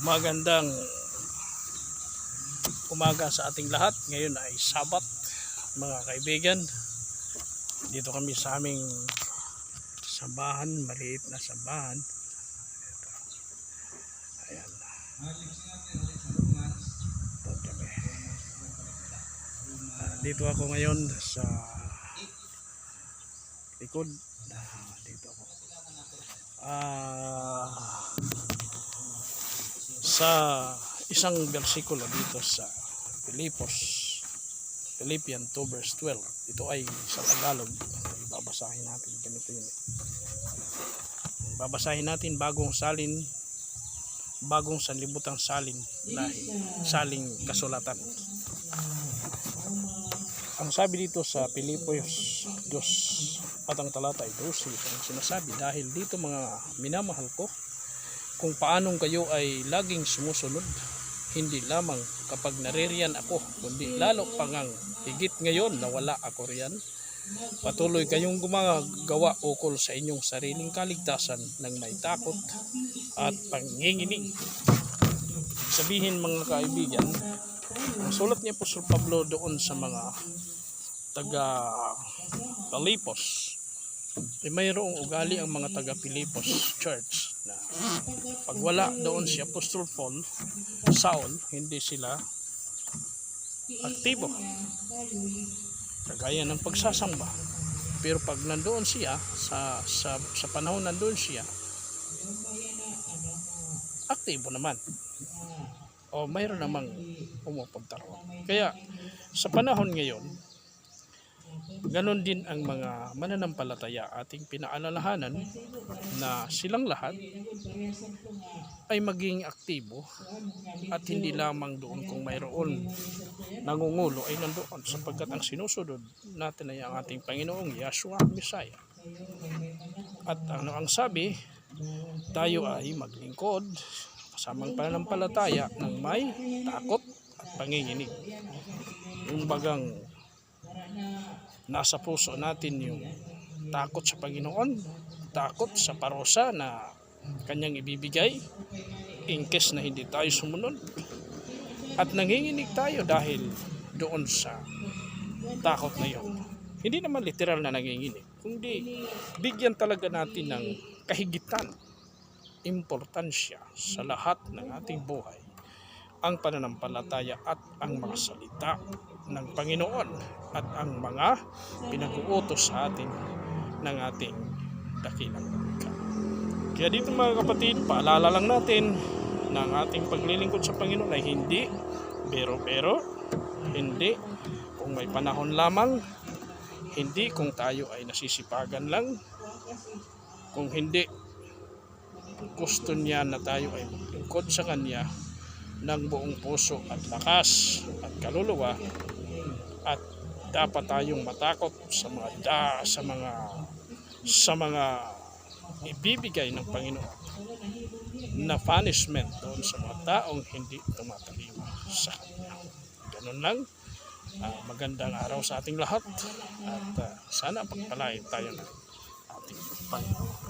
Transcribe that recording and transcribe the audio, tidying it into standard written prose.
Magandang umaga sa ating lahat. Ngayon ay Sabat, mga kaibigan. Dito kami sa aming sambahan, maliit na sambahan. Ayan. Dito ako ngayon sa likod. Dito ako. Sa isang bersikulo dito sa Philippians 2 verse 12. Ito ay sa Tagalog. Babasahin natin ganito yun. Babasahin natin bagong sanlibutang salin na saling kasulatan. Ang sabi dito sa Pilipos 2 at ang talata ay 12, ang sinasabi, dahil dito mga minamahal ko, kung paanong kayo ay laging sumusunod, hindi lamang kapag naririyan ako, kundi lalo pangang higit ngayon na wala ako riyan, patuloy kayong gumagawa ukol sa inyong sariling kaligtasan ng may takot at panginginig. Sabihin mga kaibigan, ang sulat ni Apostol Pablo doon sa mga taga Pilipos, ay mayroong ugali ang mga taga Pilipos Church na pag wala doon si Apostol Saul, hindi sila aktibo, kagaya ng pagsasamba. Pero pag nandoon siya sa panahon nandoon siya, aktibo naman, o mayroon namang pumupunta roon. Kaya sa panahon ngayon, ganon din ang mga mananampalataya, ating pinaalalahanan na silang lahat ay maging aktibo at hindi lamang doon kung mayroon nangungulo ay nandoon, sapagkat ang sinusunod natin ay ang ating Panginoong Yahshua Messiah. At ang sabi, tayo ay maglingkod kasamang pananampalataya ng may takot at panginginig. Yung bagang nasa puso natin yung takot sa Panginoon, takot sa parusa na kanyang ibibigay in case na hindi tayo sumunod, at nanginginig tayo dahil doon sa takot na yun. Hindi naman literal na nanginginig, kundi bigyan talaga natin ng kahigitan, importansya sa lahat ng ating buhay ang pananampalataya at ang mga salita ng Panginoon at ang mga pinag-uutos sa atin ng ating dakilang lumikha. Kaya dito mga kapatid, paalala lang natin na ang ating paglilingkod sa Panginoon ay hindi pero hindi kung may panahon lamang, hindi kung tayo ay nasisipagan lang, kung hindi gusto niya na tayo ay maglingkod sa Kanya ng buong puso at lakas at kaluluwa, at dapat tayong matakot sa mga ibibigay ng Panginoon na punishment doon sa mga taong hindi tumatalima sa Kanya. Ganun lang. Magandang araw sa ating lahat at sana pagpalain tayo ng ating Panginoon.